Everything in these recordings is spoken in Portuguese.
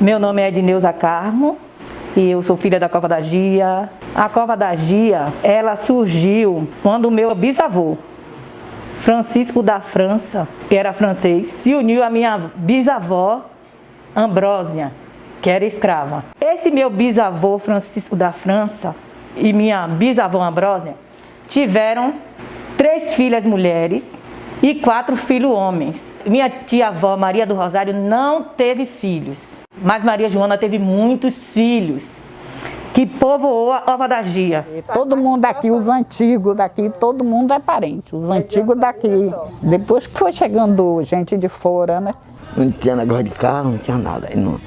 Meu nome é Edneuza Carmo e eu sou filha da Cova da Gia. A Cova da Gia, ela surgiu quando o meu bisavô, Francisco da França, que era francês, se uniu à minha bisavó, Ambrósia, que era escrava. Esse meu bisavô, Francisco da França, e minha bisavó Ambrósia tiveram 3 filhas mulheres e 4 filhos homens. Minha tia-avó, Maria do Rosário, não teve filhos, mas Maria Joana teve muitos filhos, que povoou a Cova da Gia. Todo mundo aqui, os antigos daqui, todo mundo é parente, os antigos daqui. Depois que foi chegando gente de fora, né? Não tinha negócio de carro, não tinha nada. Aí não,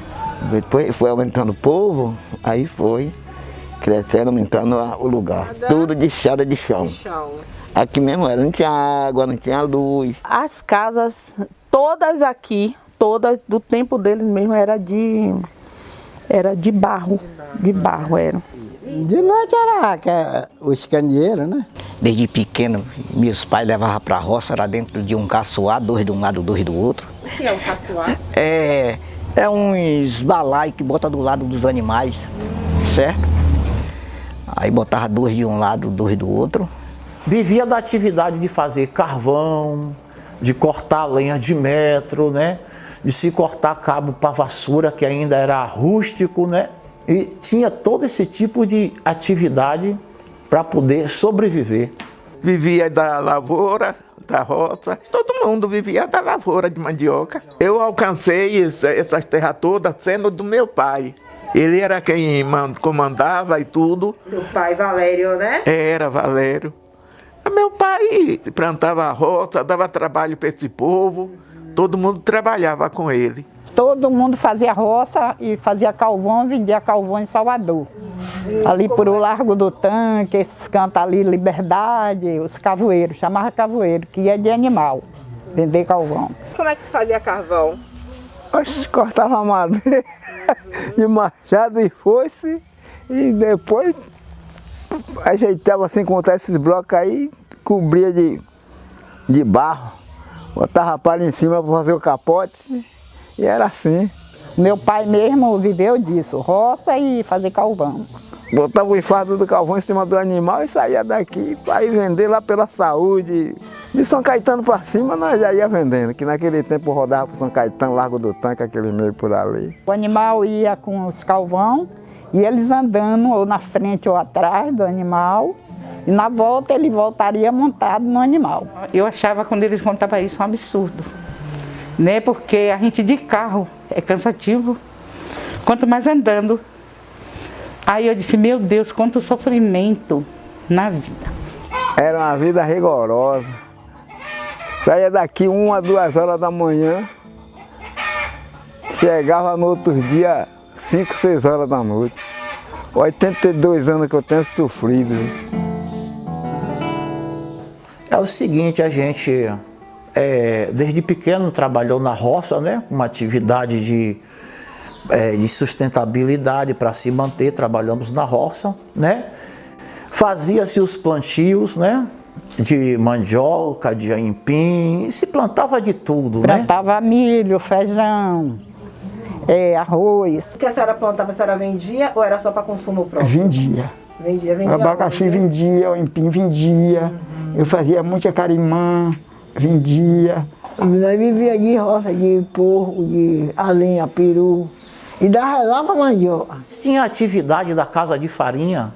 depois foi aumentando o povo, aí foi crescendo, aumentando o lugar. Tudo de chada de chão. Aqui mesmo era, não tinha água, não tinha luz. As casas, todas aqui, todas do tempo deles mesmo, era de barro, era. De noite era os candeeiros, né? Desde pequeno, meus pais levavam para a roça, era dentro de um caçoar, 2 de um lado, 2 do outro. O que é um caçoar? É uns balai que bota do lado dos animais, certo? Aí botava 2 de um lado, 2 do outro. Vivia da atividade de fazer carvão, de cortar lenha de metro, né? De se cortar cabo para vassoura, que ainda era rústico, né? E tinha todo esse tipo de atividade para poder sobreviver. Vivia da lavoura, da roça, todo mundo vivia da lavoura de mandioca. Eu alcancei essas terras todas sendo do meu pai. Ele era quem comandava e tudo. Seu pai Valério, né? Era Valério. Meu pai plantava a roça, dava trabalho para esse povo, todo mundo trabalhava com ele. Todo mundo fazia roça e fazia carvão, vendia carvão em Salvador. Ali por o Largo do Tanque, esses cantos ali, Liberdade, os cavoeiros, chamava cavoeiro, que ia de animal, vender carvão. Como é que se fazia carvão? Oxe, cortava madeira de machado e foice e depois ajeitava assim, contar esses blocos aí, cobria de barro, botava palha em cima para fazer o capote e era assim. Meu pai mesmo viveu disso, roça e fazer carvão. Botava o enfardo do carvão em cima do animal e saía daqui para ir vender lá pela Saúde. De São Caetano para cima nós já ia vendendo, que naquele tempo rodava para São Caetano, Largo do Tanque, aquele meio por ali. O animal ia com os carvão e eles andando ou na frente ou atrás do animal. E na volta ele voltaria montado no animal. Eu achava quando eles contavam isso um absurdo, né? Porque a gente de carro é cansativo, quanto mais andando. Aí eu disse, meu Deus, quanto sofrimento na vida. Era uma vida rigorosa. Saía daqui 1 a 2 horas da manhã, chegava no outro dia 5, 6 horas da noite. 82 anos que eu tenho sofrido. É o seguinte, a gente desde pequeno trabalhou na roça, né? Uma atividade de sustentabilidade para se manter, trabalhamos na roça, né? Fazia-se os plantios, né? De mandioca, de aipim, e se plantava de tudo, né? Plantava milho, feijão, arroz. O que a senhora plantava, a senhora vendia ou era só para consumo próprio? Vendia. Vendia O abacaxi vendia, o aipim vendia, eu fazia muita carimã, vendia. Nós vivia de roça, de porco, de alinha, peru, e dava lá para mandioca. Tinha a atividade da casa de farinha,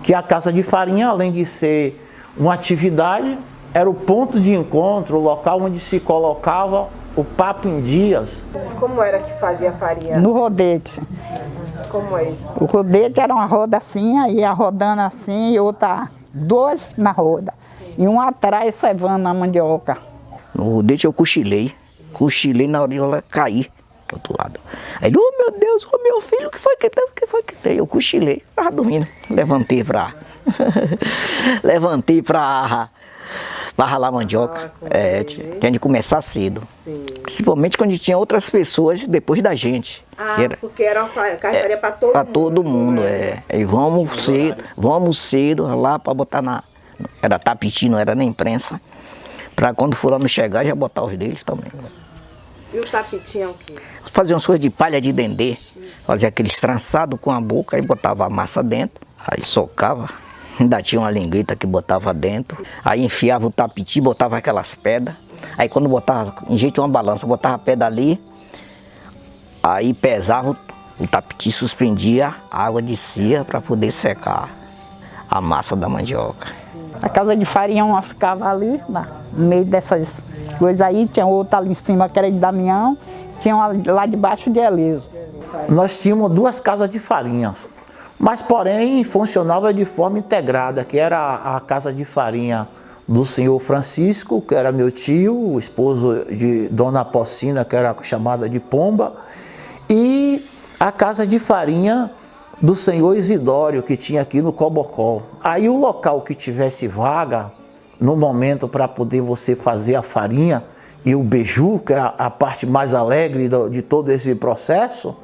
que a casa de farinha, além de ser uma atividade, era o ponto de encontro, o local onde se colocava o papo em dias. Como era que fazia a farinha? No rodete. Como é isso? O rodete era uma roda assim, aí ia rodando assim e outra, 2 na roda. E um atrás cevando a mandioca. No rodete eu cochilei na hora de ela cair do outro lado. Aí, oh meu Deus, oh meu filho, o que foi que tem? O que foi que tem? Eu cochilei, estava dormindo. Levantei pra ralar mandioca. Tinha de começar cedo. Sim. Principalmente quando tinha outras pessoas depois da gente. Porque era uma farinha para todo mundo. Para todo mundo, E vamos cedo lá para botar era tapiti, não era nem prensa. Para quando fulano chegar, já botar os deles também. E o tapiti é o quê? Fazia umas coisas de palha de dendê. Fazia aqueles trançados com a boca, aí botava a massa dentro, aí socava. Ainda tinha uma lingueta que botava dentro. Aí enfiava o tapiti, botava aquelas pedras. Aí quando botava, em jeito de uma balança, botava a pedra ali. Aí pesava, o tapiti suspendia, a água descia para poder secar a massa da mandioca. A casa de farinha uma ficava ali, no meio dessas coisas aí, tinha outra ali em cima que era de Damião, tinha uma lá debaixo de Eliso. Nós tínhamos 2 casas de farinhas, mas porém funcionava de forma integrada, que era a casa de farinha do senhor Francisco, que era meu tio, o esposo de Dona Pocina, que era chamada de Pomba, e a casa de farinha do senhor Isidório, que tinha aqui no Cobocó. Aí o local que tivesse vaga, no momento para poder você fazer a farinha e o beiju, que é a parte mais alegre de todo esse processo,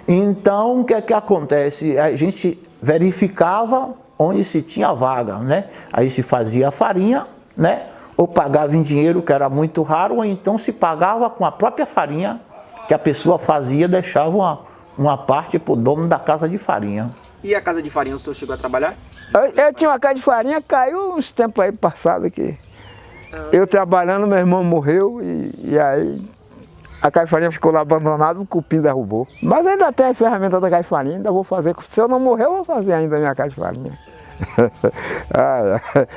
então o que é que acontece? A gente verificava onde se tinha vaga, né? Aí se fazia a farinha, né? Ou pagava em dinheiro, que era muito raro, ou então se pagava com a própria farinha que a pessoa fazia, deixava uma parte para o dono da casa de farinha. E a casa de farinha, o senhor chegou a trabalhar? Eu tinha uma casa de farinha, caiu uns tempos aí passados aqui. Eu trabalhando, meu irmão morreu e aí a casa de farinha ficou lá abandonada, o cupim derrubou. Mas ainda tem a ferramenta da casa de farinha, ainda vou fazer. Se eu não morrer, eu vou fazer ainda a minha casa de farinha.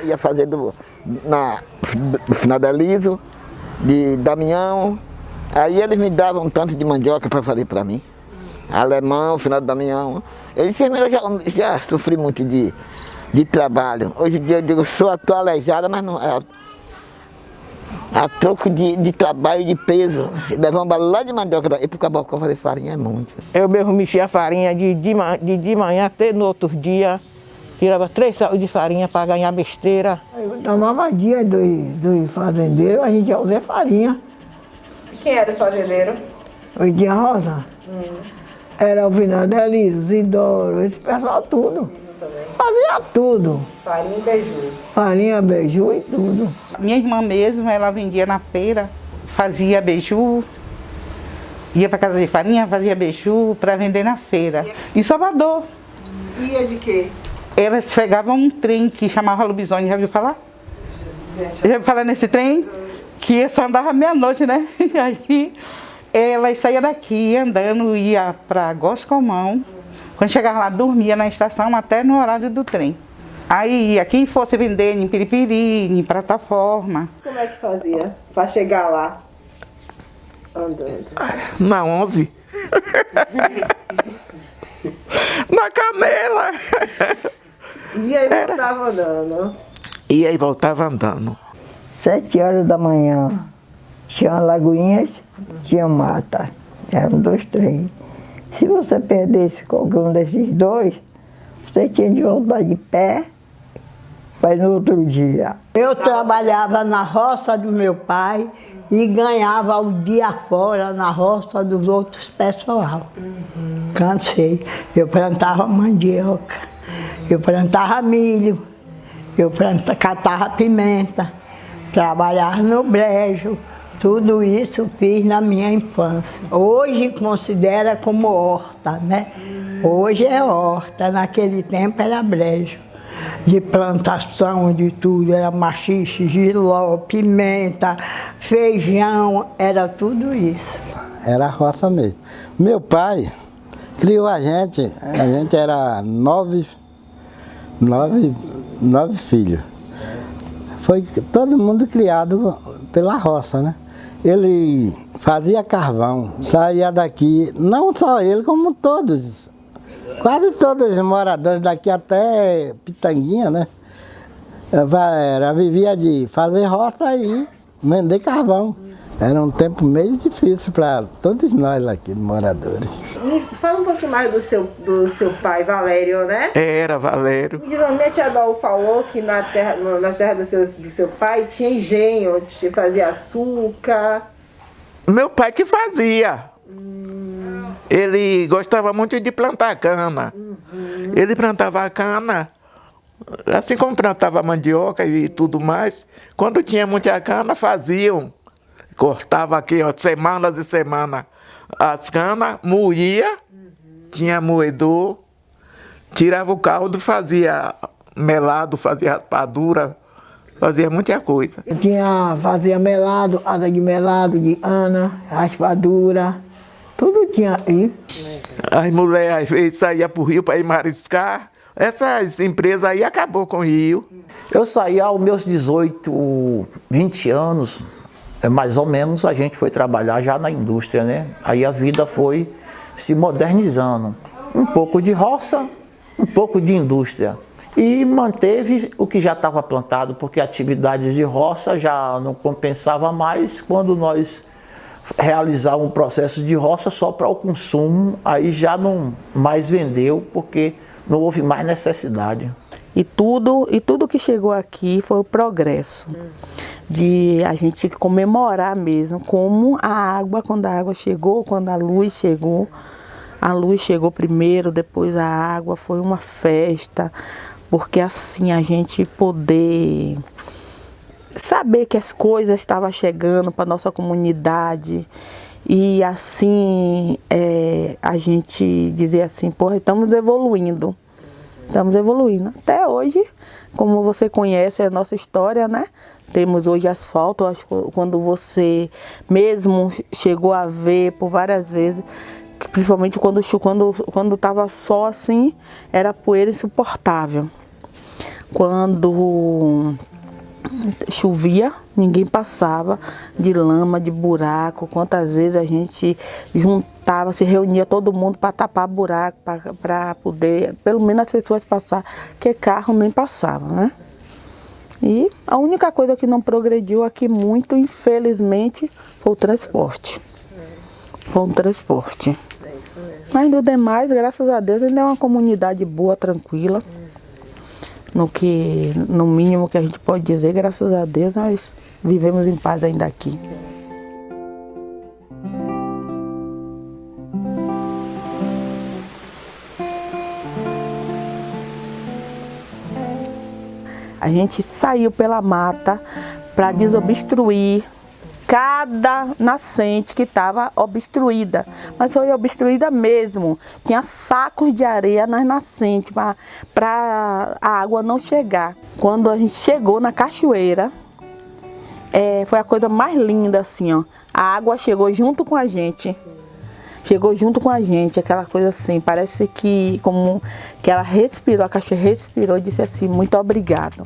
Ia fazer no final da Eliso, de Damião. Aí eles me davam um tanto de mandioca para fazer para mim. Alemão, final do Damião. Eu disse, eu já sofri muito de trabalho. Hoje em dia eu digo, estou aleijada, mas não é. A troco de trabalho e de peso. Levar um balão lá de mandioca e para o Cabocó fazer farinha é muito. Eu mesmo mexia a farinha de manhã até no outro dia. Tirava 3 sacos de farinha para ganhar besteira. Eu tomava dia do fazendeiro, a gente ia usar farinha. Quem era esse fazendeiro? O Dia Rosa. Era o Vinado Eliso, Isidoro, esse pessoal tudo. Fazia tudo. Farinha e beiju. Farinha, beiju e tudo. Minha irmã mesmo, ela vendia na feira, fazia beiju, ia para casa de farinha, fazia beiju para vender na feira. Em Salvador. Ia de quê? Elas pegavam um trem que chamava Lobisomem, já ouviu falar? Já ouviu falar nesse trem? Que só andava meia-noite, né? E aí elas saíam daqui andando, ia para Goscomão. Quando chegava lá, dormia na estação até no horário do trem. Aí ia quem fosse vender em Piripiri, em plataforma. Como é que fazia para chegar lá andando? Na 11. Na Canela. E aí voltava andando. E aí voltava andando. 7 horas da manhã, tinha lagoinhas, tinha mata. Eram 2 trens. Se você perdesse qualquer um desses 2, você tinha de voltar de pé para no outro dia. Eu trabalhava na roça do meu pai e ganhava o dia fora na roça dos outros pessoal. Cansei. Eu plantava mandioca, eu plantava milho, eu catava pimenta, trabalhava no brejo. Tudo isso fiz na minha infância. Hoje considera como horta, né? Hoje é horta, naquele tempo era brejo. De plantação, de tudo, era machixe, giló, pimenta, feijão, era tudo isso. Era roça mesmo. Meu pai criou a gente era 9 filhos. Foi todo mundo criado pela roça, né? Ele fazia carvão, saía daqui, não só ele, como todos, quase todos os moradores daqui até Pitanguinha, né? Vivia de fazer roça e vender carvão. Era um tempo meio difícil para todos nós aqui, moradores. Me fala um pouquinho mais do seu pai, Valério, né? Era Valério. Diz, a minha tia Dol falou que na terra do seu pai tinha engenho, fazia açúcar. Meu pai que fazia. Ele gostava muito de plantar cana. Ele plantava cana, assim como plantava mandioca e tudo mais. Quando tinha muita cana, faziam Cortava aqui, ó, semanas e semanas. As canas, moía, tinha moedor, tirava o caldo, fazia melado, fazia raspadura, fazia muita coisa. Fazia melado, asa de melado, de ana, raspadura, tudo tinha aí. As mulheres às vezes saíam para o rio para ir mariscar. Essas empresas aí acabou com o rio. Eu saí aos meus 18, 20 anos, mais ou menos, a gente foi trabalhar já na indústria, né? Aí a vida foi se modernizando. Um pouco de roça, um pouco de indústria. E manteve o que já estava plantado, porque a atividade de roça já não compensava mais. Quando nós realizávamos um processo de roça só para o consumo, aí já não mais vendeu, porque não houve mais necessidade. E tudo que chegou aqui foi o progresso. De a gente comemorar mesmo como a água, quando a água chegou, quando a luz chegou primeiro, depois a água, foi uma festa, porque assim a gente poder saber que as coisas estavam chegando para nossa comunidade e assim a gente dizer assim, porra, estamos evoluindo. Até hoje, como você conhece a nossa história, né? Temos hoje asfalto, acho que quando você mesmo chegou a ver por várias vezes, principalmente quando estava só assim, era poeira insuportável. Quando chovia, ninguém passava, de lama, de buraco. Quantas vezes a gente juntava, se reunia todo mundo para tapar buraco, para poder, pelo menos as pessoas passar, porque carro nem passava, né? E a única coisa que não progrediu aqui muito, infelizmente, foi o transporte. Mas no demais, graças a Deus, ainda é uma comunidade boa, tranquila. No mínimo que a gente pode dizer, graças a Deus, nós vivemos em paz ainda aqui. A gente saiu pela mata para desobstruir cada nascente que estava obstruída, mas foi obstruída mesmo. Tinha sacos de areia nas nascentes para a água não chegar. Quando a gente chegou na cachoeira, foi a coisa mais linda assim, ó. A água chegou junto com a gente. Aquela coisa assim, parece que como que ela respirou, a cachoeira respirou e disse assim, muito obrigado.